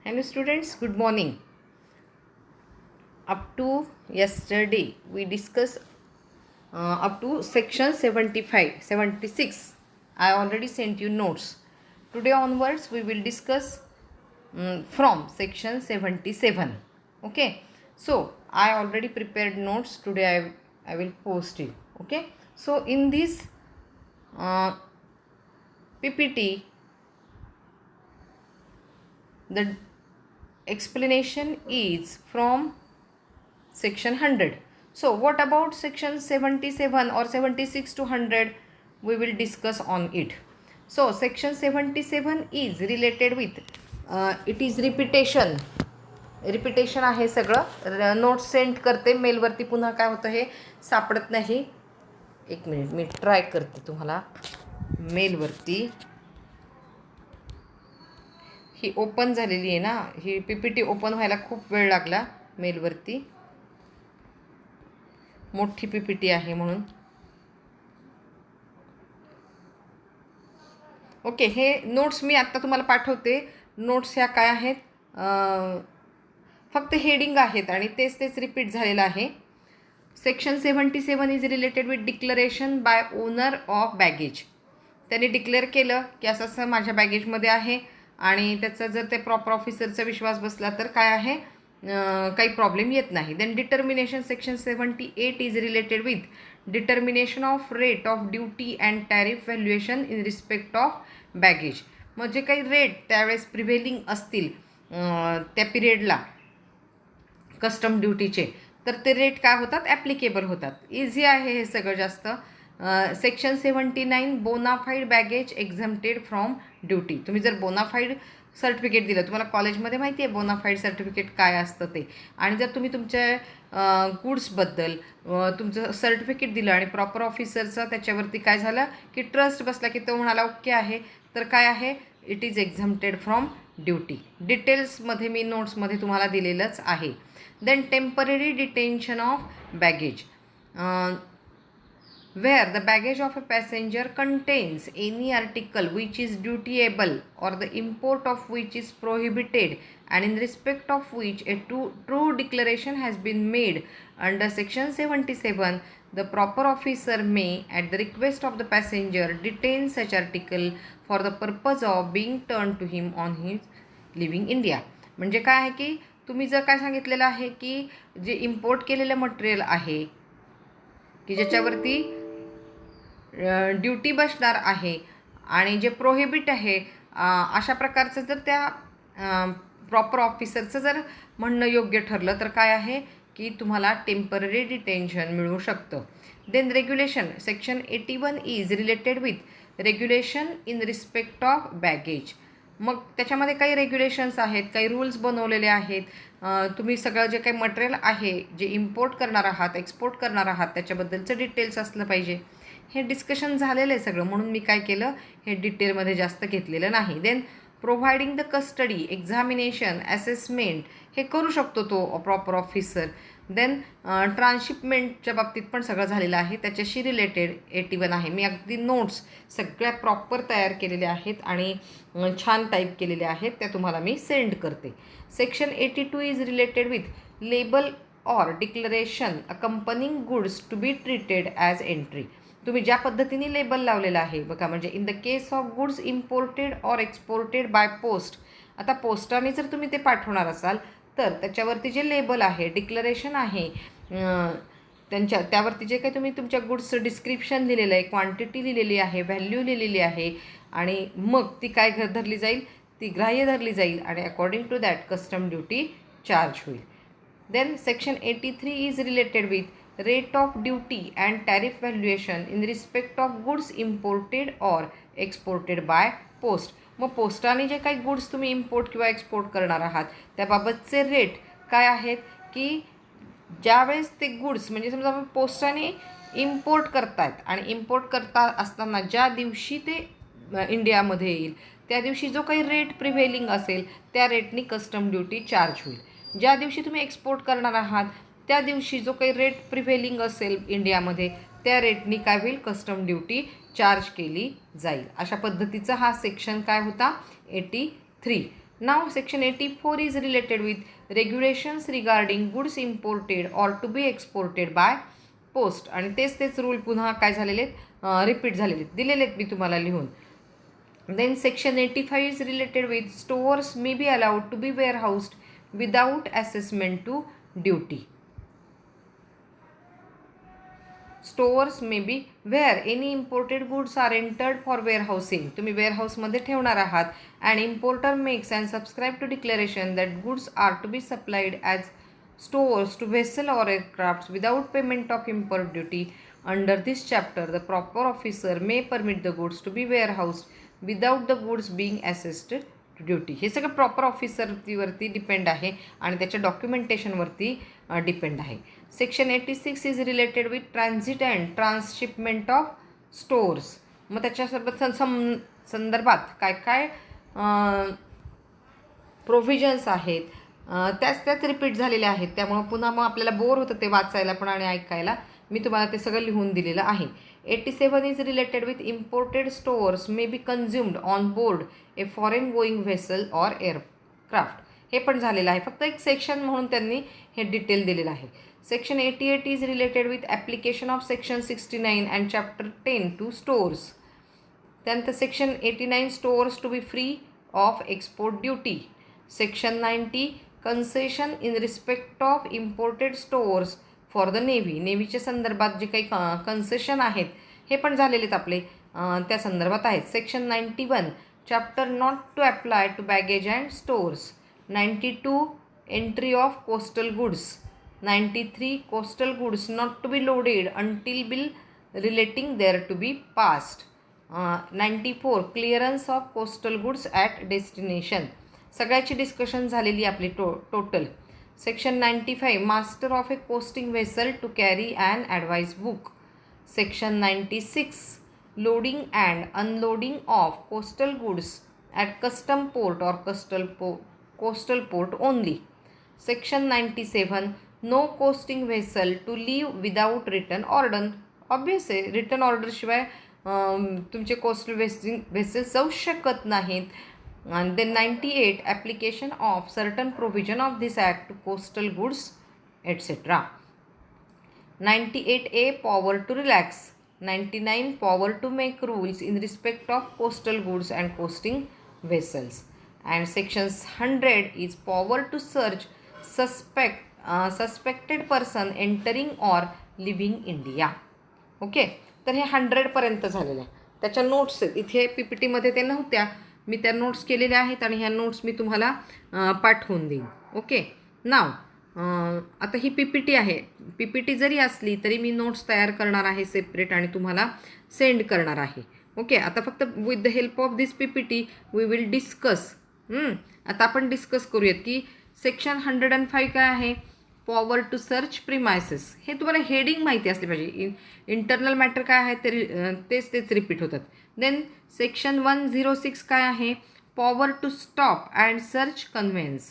Hello students, good morning. Up to yesterday we discussed up to section 75, 76. I already sent you notes. Today onwards we will discuss from section 77. Okay. So I already prepared notes. Today I will post you. Okay. So in this PPT, the explanation is from section 100. So what about section 77 or 76 to 100? We will discuss on it. So section 77 is related with it is repetition आहे सगळं. Notes send करते मेलवरती, पुन्हा काय होतं हे सापडत नाही. एक मिनिट मी ट्राय करते तुम्हाला मेलवरती. ही ओपन झालेली आहे ना, ही PPT ओपन व्हायला खूप वेळ लागला मेलवरती. मोठी PPT आहे म्हणून. ओके, हे नोट्स मी आत्ता तुम्हाला पाठवते. नोट्स ह्या काय आहेत, फक्त हेडिंग आहेत आणि तेच रिपीट झालेलं आहे. Section 77 is related with declaration bye owner of baggage. त्यांनी डिक्लेअर केलं की असं असं माझ्या बॅगेजमध्ये आहे आणि त्याचा जर ते प्रॉपर ऑफिसरचा विश्वास बसला तर काय आहे, काही प्रॉब्लेम येत नाही. Then determination section 78 is related with determination of rate of duty and tariff valuation in respect of baggage. म्हणजे काही रेट त्यावेळेस प्रिव्हेलिंग असतील त्या पिरियडला कस्टम ड्युटीचे, तर ते रेट काय होतात, ॲप्लिकेबल होतात. इझी आहे हे सगळं जास्त. Section 79 bonafide baggage exempted from duty. तुम्ही जर बोनाफाईड सर्टिफिकेट दिलं, तुम्हाला कॉलेजमध्ये माहिती आहे बोनाफाईड सर्टिफिकेट काय असतं ते, आणि जर तुम्ही तुमच्या गुड्सबद्दल तुमचं सर्टिफिकेट दिलं आणि प्रॉपर ऑफिसरचा त्याच्यावरती काय झालं की ट्रस्ट बसला की तो म्हणाला ओके आहे, तर काय आहे, it is exempted from duty. डिटेल्समध्ये मी नोट्समध्ये तुम्हाला दिलेलंच आहे. Then temporary detention of baggage, where the baggage of a passenger contains any article which is dutiable or the import of which is prohibited and in respect of which a true declaration has been made under section 77, the proper officer may at the request of the passenger detain such article for the purpose of being turned to him on his leaving India. म्हणजे काय आहे की तुम्ही जर काय सांगितलेलं आहे की जे इम्पोर्ट केलेलं मटेरियल आहे की ज्याच्यावरती ड्युटी बसणार आहे आणि जे प्रोहिबिट आहे, अशा प्रकारचं जर त्या प्रॉपर ऑफिसरचं जर म्हणणं योग्य ठरलं तर काय आहे की तुम्हाला टेम्पररी डिटेन्शन मिळू शकतं. Then regulation section 81 is related with regulation in respect of baggage. मग त्याच्यामध्ये काही रेग्युलेशन्स आहेत, काही रूल्स बनवलेले आहेत. तुम्ही सगळं जे काही मटेरियल आहे जे इम्पोर्ट करणार आहात, एक्सपोर्ट करणार आहात, त्याच्याबद्दलचं डिटेल्स असलं पाहिजे. हे डिस्कशन झालेलं आहे सगळं, म्हणून मी काय केलं, हे डिटेलमध्ये जास्त घेतलेलं नाही. Then providing the custody, examination, assessment हे करू शकतो तो प्रॉपर ऑफिसर. देन ट्रान्सशिपमेंटच्या बाबतीत पण सगळं झालेलं आहे, त्याच्याशी रिलेटेड 81 आहे. मी अगदी नोट्स सगळ्या प्रॉपर तयार केलेल्या आहेत आणि छान टाईप केलेल्या आहेत, त्या तुम्हाला मी सेंड करते. Section 82 is related with label or declaration accompanying goods to be treated as entry. तुम्ही ज्या पद्धतीने लेबल लावलेलं आहे बघा, म्हणजे in the case of goods imported or exported by post. आता पोस्टाने जर तुम्ही ते पाठवणार असाल तर त्याच्यावरती जे लेबल आहे, डिक्लरेशन आहे, त्यावरती जे काही तुम्ही तुमच्या गुड्सचं डिस्क्रिप्शन लिहिलेलं आहे, क्वांटिटी लिहिलेली आहे, व्हॅल्यू लिहिलेली आहे, आणि मग ती काय धरली जाईल, ती ग्राह्य धरली जाईल आणि according to that custom duty charge होईल. Then section 83 is related with rate of duty and tariff valuation in respect of goods imported or exported by post. मग पोस्टाने जे काही गुड्स तुम्ही इम्पोर्ट किंवा एक्सपोर्ट करणार आहात त्याबाबतचे रेट काय आहेत की ज्यावेळेस ते गुड्स, म्हणजे समजा पोस्टाने इम्पोर्ट करतायत आणि इम्पोर्ट करता असताना ज्या दिवशी ते इंडियामध्ये येईल त्या दिवशी जो काही रेट प्रिव्हेलिंग असेल त्या रेटनी कस्टम ड्युटी चार्ज होईल. ज्या दिवशी तुम्ही एक्सपोर्ट करणार आहात त्या दिवशी जो काही रेट प्रिव्हेलिंग असेल इंडियामध्ये त्या रेटनी काय होईल, कस्टम ड्युटी चार्ज केली जाईल. अशा पद्धतीचा हा सेक्शन काय होता, 83. Now section 84 is related with regulations regarding goods imported or to be exported by post. आणि तेच रूल पुन्हा काय झालेले आहेत, रिपीट झालेले आहेत, दिलेले आहेत मी तुम्हाला लिहून. Then section 85 is related with stores may be allowed to be warehoused without assessment to duty. Stores may be where any imported goods are entered for warehousing. तुम्ही warehouse ठेवणार आहात and importer makes and subscribe to declaration that goods are to be supplied as stores to vessel or aircrafts without payment of import duty. Under this chapter, the proper officer may permit the goods to be warehoused without the goods being assessed to duty. हे सगळं proper ऑफिसरवरती depend आहे आणि त्याच्या डॉक्युमेंटेशनवरती depend आहे. Section 86 is related with transit and transhipment of stores. मग त्याच्यासोबत संदर्भात काय काय प्रोव्हिजन्स आहेत त्याच रिपीट झालेल्या आहेत. त्यामुळं पुन्हा मग आपल्याला बोर होतं ते वाचायला पण आणि ऐकायला. मी तुम्हाला ते सगळं लिहून दिलेलं आहे. 87 is related with imported stores may be consumed on board a foreign going vessel or aircraft. हे पण झालेलं आहे. फक्त एक सेक्शन म्हणून त्यांनी हे डिटेल दिलेलं आहे. Section 88 is related with application of section 69 and chapter 10 to stores. त्यानंतर section 89 stores to be free of export duty. Section 90 concession in respect of imported stores for the navy. नेव्हीच्या संदर्भात जे काही कन्सेशन आहेत हे पण झालेले आहेत आपले, त्या संदर्भात आहेत. Section 91 chapter not to apply to baggage and stores. 92 entry of coastal goods. 93 coastal goods not to be loaded until bill relating there to be passed. 94 clearance of coastal goods at destination. सगळ्याची discussion झालेली आपली total. Section 95 master of a coasting vessel to carry and advice book. Section 96 loading and unloading of coastal goods at custom port or coastal port only. Section 97 no coasting vessel to leave without return order. Obvious आहे, return ऑर्डरशिवाय तुमचे coastal vessels जाऊ शकत नाहीत. And then 98 application of certain provision of this act to coastal goods etc. 98A power to relax. 99 power to make rules in respect of coastal goods and coasting vessels. And sections 100 is power to search suspected person entering or leaving India. Okay, तर हे 100पर्यंत झालेलं आहे. त्याच्या notes इथे PPTमध्ये ते नव्हत्या, मी त्या notes केलेल्या आहेत आणि ह्या नोट्स मी तुम्हाला पाठवून देईन. ओके, नाव आता ही PPT आहे. PPT जरी असली तरी मी नोट्स तयार करणार आहे सेपरेट आणि तुम्हाला सेंड करणार आहे. ओके, आता फक्त with the help of this PPT we will discuss. आता आपण डिस्कस करूयात की सेक्शन 105 काय आहे, पॉवर टू सर्च प्रिमायसेस. हे तुम्हाला हेडिंग माहिती असली पाहिजे. इंटरनल मॅटर काय आहे तेच रिपीट होतात. देन सेक्शन 106 काय आहे, power to stop and search conveyance.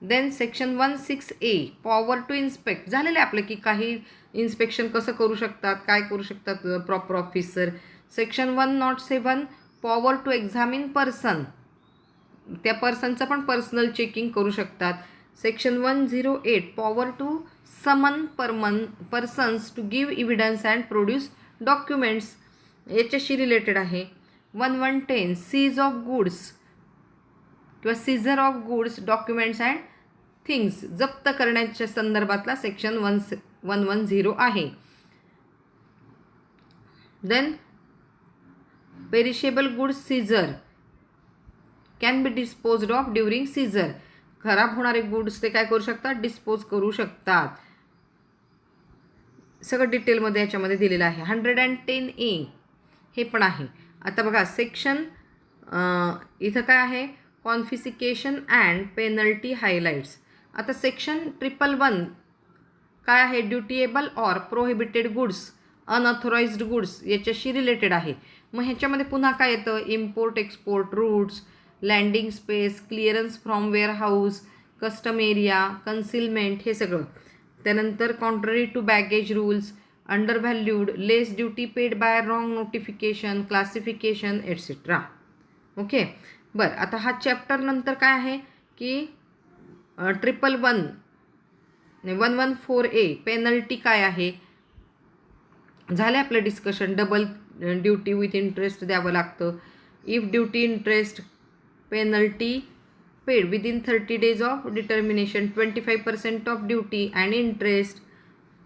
Then section 16A power to inspect. झालेलं आहे आपलं की काही इन्स्पेक्शन कसं करू शकतात, काय करू शकतात proper officer. Section 107 power to examine person. त्या पर्सनचं पण पर्सनल चेकिंग करू शकतात. Section 108 power to summon persons to give evidence and produce documents. याच्याशी रिलेटेड आहे. 1110 सीज ऑफ गुड्स किंवा seizure of goods documents and things. जप्त करण्याच्या संदर्भातला सेक्शन 110 आहे. Then perishable goods seizure can be disposed of during seizure. खराब होणारे goods ते काय करू शकतात, डिस्पोज करू शकतात. सगळं डिटेलमध्ये याच्यामध्ये दिलेलं आहे. 110A हे पण आहे. आता बघा सेक्शन इथं काय आहे, कॉन्फिसिकेशन अँड पेनल्टी हायलाइट्स. आता सेक्शन 111 काय आहे, dutiable or prohibited goods unauthorised goods याच्याशी रिलेटेड आहे. मग ह्याच्यामध्ये पुन्हा काय येतं, import export routes, landing space, clearance from warehouse, custom area, concealment हे सगळं. त्यानंतर contrary to baggage rules, undervalued, less duty paid by wrong notification, classification etcetera. Okay, बरं, आता हा चॅप्टर नंतर काय आहे की 114A पेनल्टी काय आहे झालं आपलं discussion. Double duty with interest द्यावं लागतं. If duty interest penalty paid within 30 days of determination 25% of duty and interest.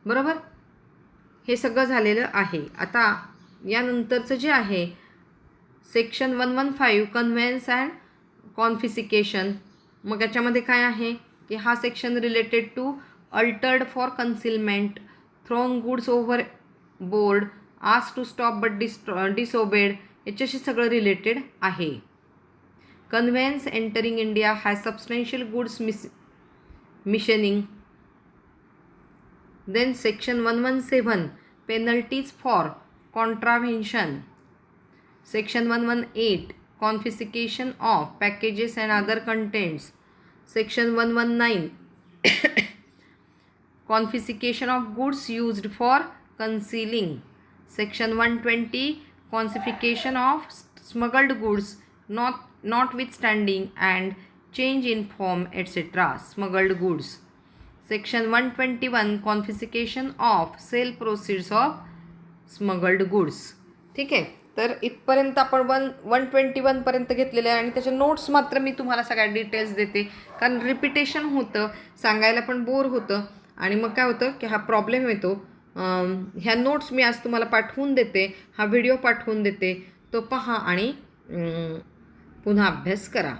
बरोबर, हे सगळं झालेलं आहे. आता यानंतरचं जे आहे सेक्शन 115 कन्व्हेन्स अँड कॉन्फिसिकेशन. मग याच्यामध्ये काय आहे की हा section related to altered for concealment, thrown goods over board, ask to stop but disobeyed, याच्याशी सगळं रिलेटेड आहे. Conveyance entering India has substantial goods missing. Then section 117 penalties for contravention. Section 118 confiscation of packages and other contents. Section 119 confiscation of goods used for concealing. Section 120 confiscation of smuggled goods notwithstanding and change in form etc. smuggled goods. Section 121 confiscation of sale proceeds of smuggled goods. ठीक आहे, तर इथपर्यंत आपण 121पर्यंत घेतलेलं आहे आणि त्याचे notes मात्र मी तुम्हाला सगळ्या डिटेल्स देते, कारण रिपिटेशन होतं, सांगायला पण बोर होतं आणि मग काय होतं की हा प्रॉब्लेम येतो. ह्या नोट्स मी आज तुम्हाला पाठवून देते, हा व्हिडिओ पाठवून देते, तो पहा आणि पुन्हा अभ्यास करा.